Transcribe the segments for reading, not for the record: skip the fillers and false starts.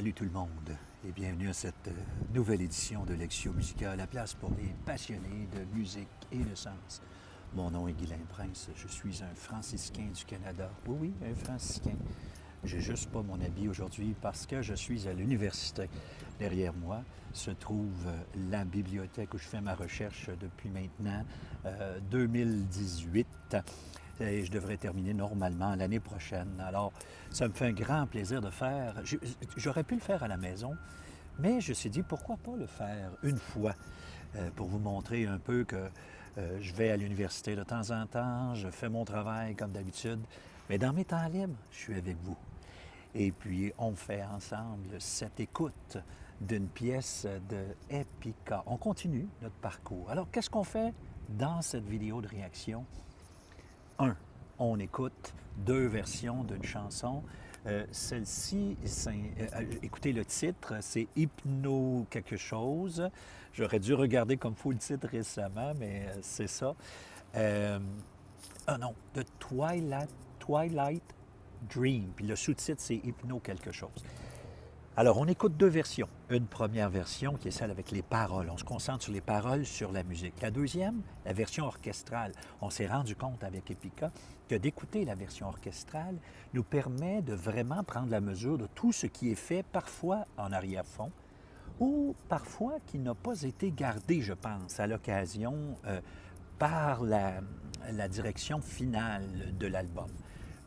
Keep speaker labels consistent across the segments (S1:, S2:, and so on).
S1: Salut tout le monde et bienvenue à cette nouvelle édition de Lectio Musica, la place pour les passionnés de musique et de sens. Mon nom est Guylain Prince, je suis un franciscain du Canada. Oui, un franciscain. J'ai juste pas mon habit aujourd'hui parce que je suis à l'université. Derrière moi se trouve la bibliothèque où je fais ma recherche depuis maintenant 2018. Et je devrais terminer normalement l'année prochaine. Alors, ça me fait un grand plaisir de faire. J'aurais pu le faire à la maison, mais je me suis dit, pourquoi pas le faire une fois pour vous montrer un peu que je vais à l'université de temps en temps, je fais mon travail comme d'habitude, mais dans mes temps libres, je suis avec vous. Et puis, on fait ensemble cette écoute d'une pièce de Epica. On continue notre parcours. Alors, qu'est-ce qu'on fait dans cette vidéo de réaction? On écoute deux versions d'une chanson. Celle-ci, écoutez le titre, c'est Hypno quelque chose. J'aurais dû regarder comme faut le titre récemment, mais c'est ça. The Twilight Dream. Puis le sous-titre, c'est Hypno quelque chose. Alors, on écoute deux versions. Une première version qui est celle avec les paroles. On se concentre sur les paroles, sur la musique. La deuxième, la version orchestrale. On s'est rendu compte avec Epica que d'écouter la version orchestrale nous permet de vraiment prendre la mesure de tout ce qui est fait parfois en arrière-fond ou parfois qui n'a pas été gardé, je pense, à l'occasion par la direction finale de l'album.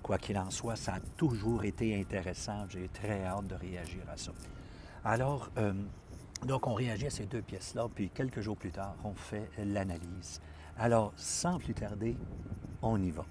S1: Quoi qu'il en soit, ça a toujours été intéressant. J'ai très hâte de réagir à ça. Alors, donc on réagit à ces deux pièces-là, puis quelques jours plus tard, on fait l'analyse. Alors, sans plus tarder, on y va.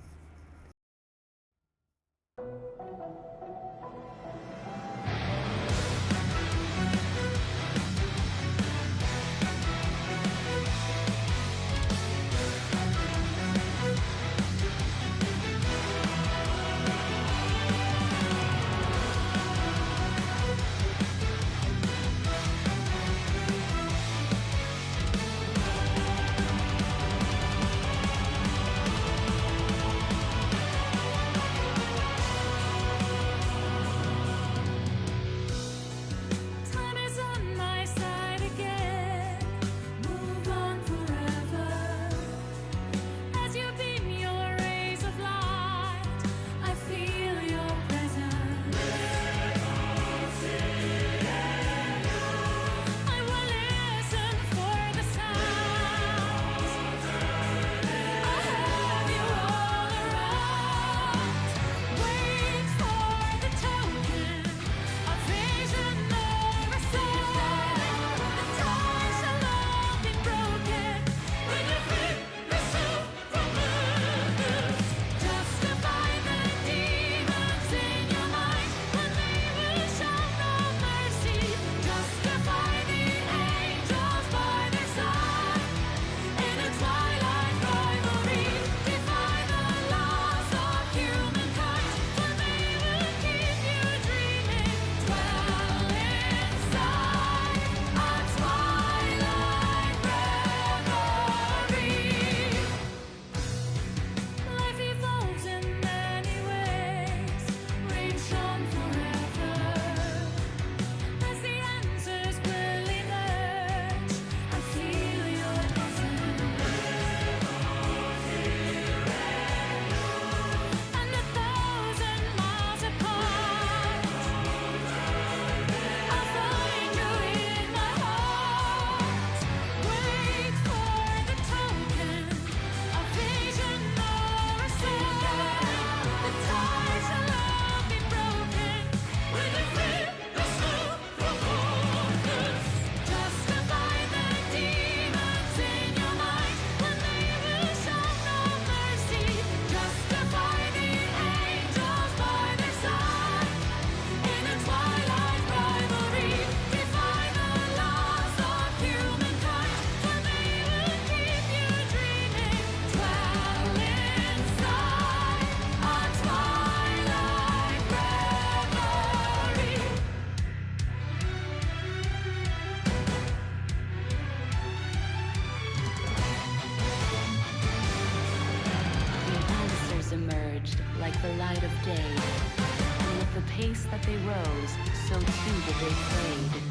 S2: Like the light of day, and the the pace that they rose, so too did they fade.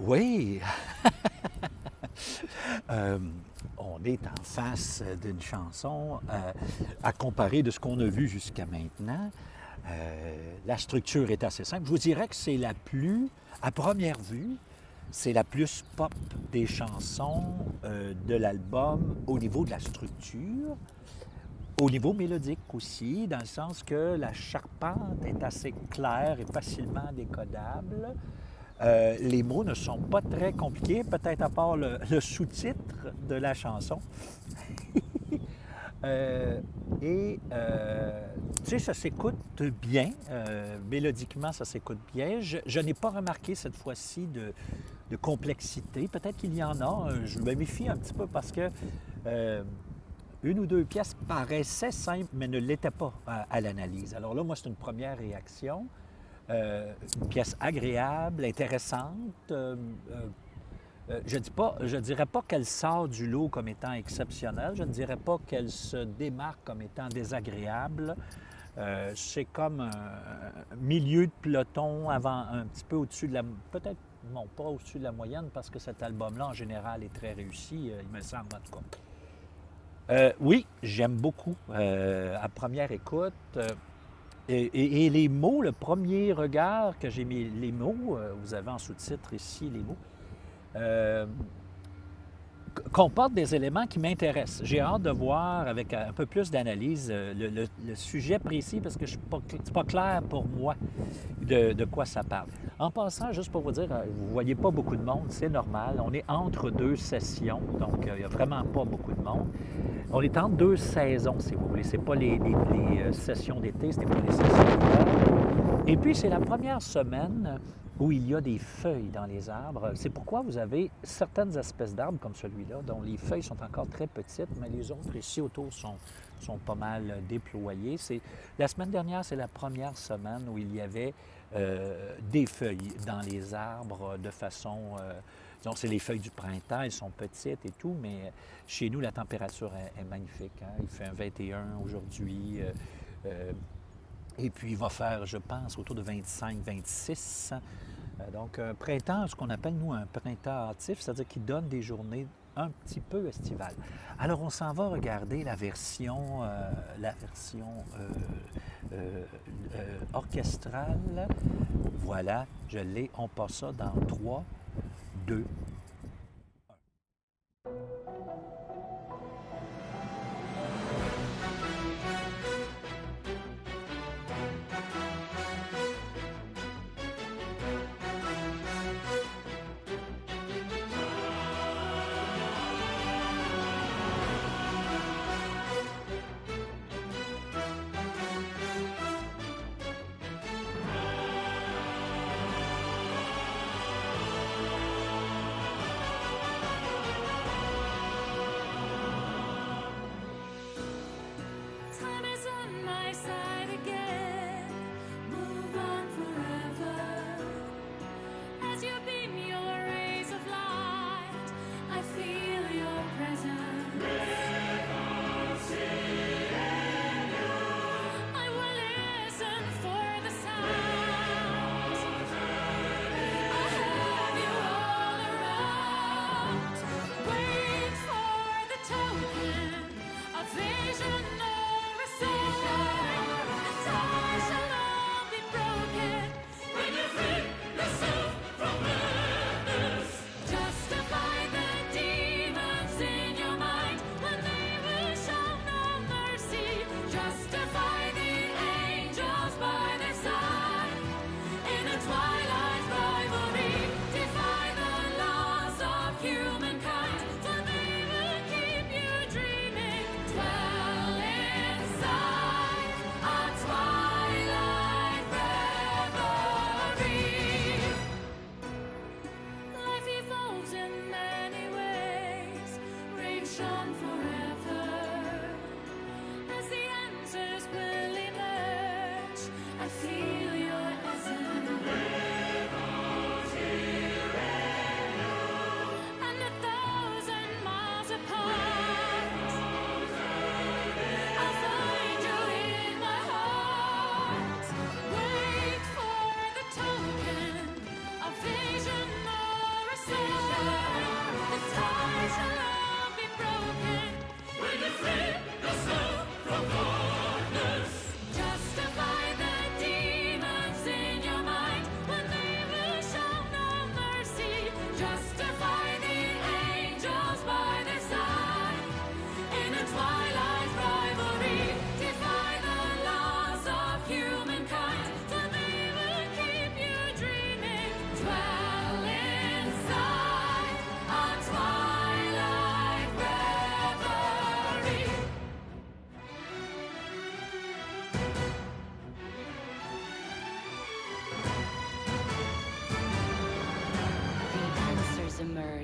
S1: Oui! On est en face d'une chanson à comparer de ce qu'on a vu jusqu'à maintenant. La structure est assez simple. Je vous dirais que c'est la plus, à première vue, c'est la plus pop des chansons de l'album au niveau de la structure, au niveau mélodique aussi, dans le sens que la charpente est assez claire et facilement décodable. Les mots ne sont pas très compliqués, peut-être à part le sous-titre de la chanson. Tu sais, ça s'écoute bien. Mélodiquement, ça s'écoute bien. Je n'ai pas remarqué cette fois-ci de complexité. Peut-être qu'il y en a. Je me méfie un petit peu parce que une ou deux pièces paraissaient simples, mais ne l'étaient pas à l'analyse. Alors là, moi, c'est une première réaction. Une pièce agréable, intéressante. Je ne dirais pas qu'elle sort du lot comme étant exceptionnelle. Je ne dirais pas qu'elle se démarque comme étant désagréable. C'est comme un milieu de peloton avant, un petit peu au-dessus de la... Peut-être, non, pas au-dessus de la moyenne, parce que cet album-là, en général, est très réussi, il me semble, en tout cas. Oui, j'aime beaucoup. À première écoute... Et les mots, le premier regard que j'ai mis, les mots, vous avez en sous-titre ici les mots, comportent des éléments qui m'intéressent. J'ai hâte de voir avec un peu plus d'analyse le sujet précis parce que c'est pas clair pour moi de quoi ça parle. En passant, juste pour vous dire, vous ne voyez pas beaucoup de monde, c'est normal. On est entre deux sessions, donc il n'y a vraiment pas beaucoup de monde. On est entre deux saisons, si vous voulez. Ce n'est pas les sessions d'été, ce n'est pas les sessions d'hiver. Et puis, c'est la première semaine où il y a des feuilles dans les arbres. C'est pourquoi vous avez certaines espèces d'arbres comme celui-là, dont les feuilles sont encore très petites, mais les autres ici autour sont pas mal déployées. La semaine dernière, c'est la première semaine où il y avait des feuilles dans les arbres de façon... disons, c'est les feuilles du printemps, elles sont petites et tout, mais chez nous, la température est magnifique. Hein? Il fait un 21 aujourd'hui. Et puis, il va faire, je pense, autour de 25, 26. Donc, un printemps, ce qu'on appelle, nous, un printemps hâtif, c'est-à-dire qu'il donne des journées un petit peu estivales. Alors, on s'en va regarder la version orchestrale. Voilà, je l'ai. On passe ça dans 3, 2, 1.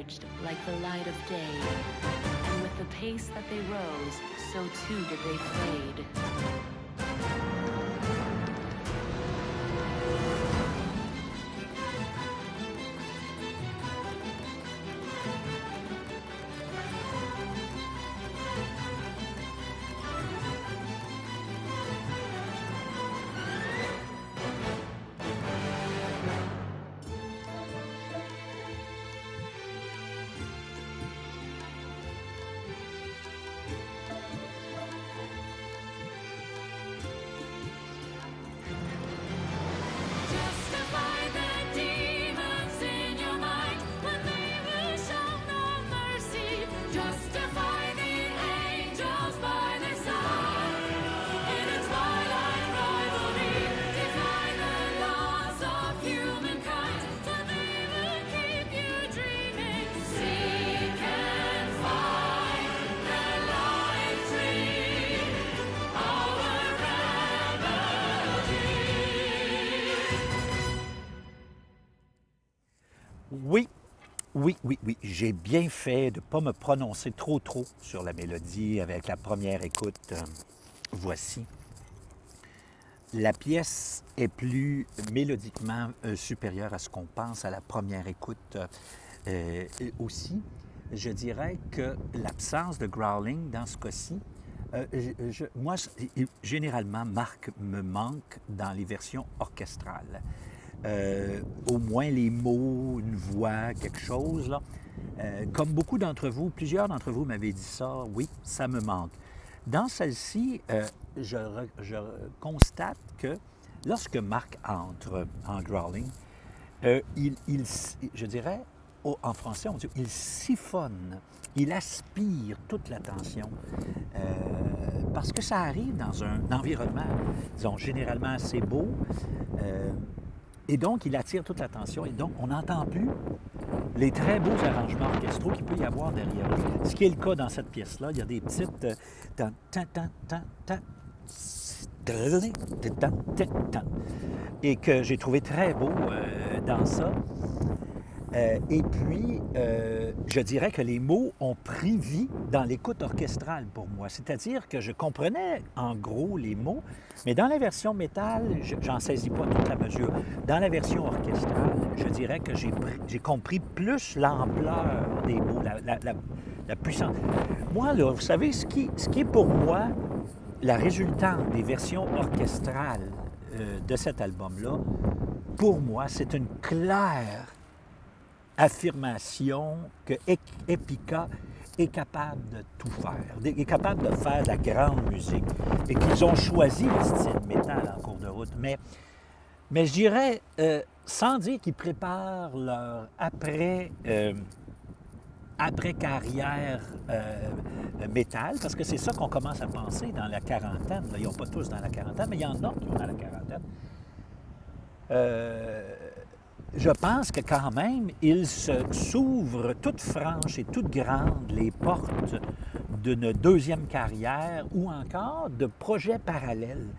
S2: emerged like the light of day, and with the pace that they rose, so too did they fade.
S3: Justify the demons in your mind when they will show no mercy. Justify the angels by their side. In a twilight rivalry, defy the laws of humankind, so they will keep you dreaming. Seek and find the life tree, our remedy.
S1: Oui, j'ai bien fait de ne pas me prononcer trop sur la mélodie avec la première écoute. Voici. La pièce est plus mélodiquement supérieure à ce qu'on pense à la première écoute. Et aussi, je dirais que l'absence de growling dans ce cas-ci, moi, généralement, Marc me manque dans les versions orchestrales. Au moins les mots, une voix, quelque chose, là. Comme beaucoup d'entre vous, plusieurs d'entre vous m'avaient dit ça, oui, ça me manque. Dans celle-ci, je constate que lorsque Marc entre en growling, je dirais, en français, on dit, il siphonne, il aspire toute l'attention. Parce que ça arrive dans un environnement, disons, généralement assez beau. Et donc, il attire toute l'attention. Et donc, on n'entend plus les très beaux arrangements orchestraux qu'il peut y avoir derrière lui. Ce qui est le cas dans cette pièce-là. Il y a des petites... et que j'ai trouvé très beau dans ça. Et puis, je dirais que les mots ont pris vie dans l'écoute orchestrale pour moi. C'est-à-dire que je comprenais en gros les mots, mais dans la version métal, j'en saisis pas toute la mesure. Dans la version orchestrale, je dirais que j'ai compris plus l'ampleur des mots, la puissance. Moi, là, vous savez, ce qui est pour moi la résultante des versions orchestrales de cet album-là, pour moi, c'est une claire affirmation que Epica est capable de tout faire, est capable de faire de la grande musique et qu'ils ont choisi le style métal en cours de route. Mais je dirais, sans dire qu'ils préparent leur après-carrière métal, parce que c'est ça qu'on commence à penser dans la quarantaine. Là, ils n'ont pas tous dans la quarantaine, mais il y en a qui ont dans la quarantaine. Je pense que quand même, il s'ouvre toutes franches et toutes grandes les portes d'une deuxième carrière ou encore de projets parallèles,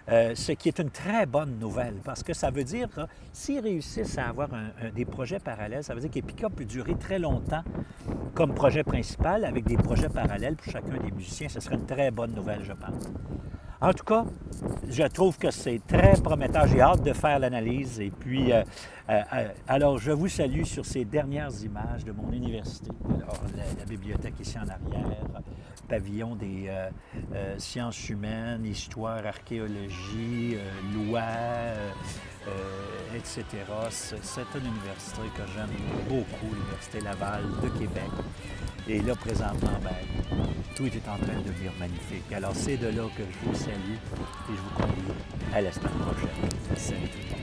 S1: ce qui est une très bonne nouvelle parce que ça veut dire que s'ils réussissent à avoir des projets parallèles, ça veut dire qu'Epica peut durer très longtemps comme projet principal avec des projets parallèles pour chacun des musiciens. Ce serait une très bonne nouvelle, je pense. En tout cas, je trouve que c'est très prometteur. J'ai hâte de faire l'analyse. Et puis, alors, je vous salue sur ces dernières images de mon université. Alors, la bibliothèque ici en arrière, pavillon des sciences humaines, histoire, archéologie, loi, etc. C'est une université que j'aime beaucoup, l'Université Laval de Québec. Et là, présentement, tout est en train de devenir magnifique. Alors, c'est de là que je vous salue et je vous convie à la semaine prochaine. Salut tout le monde.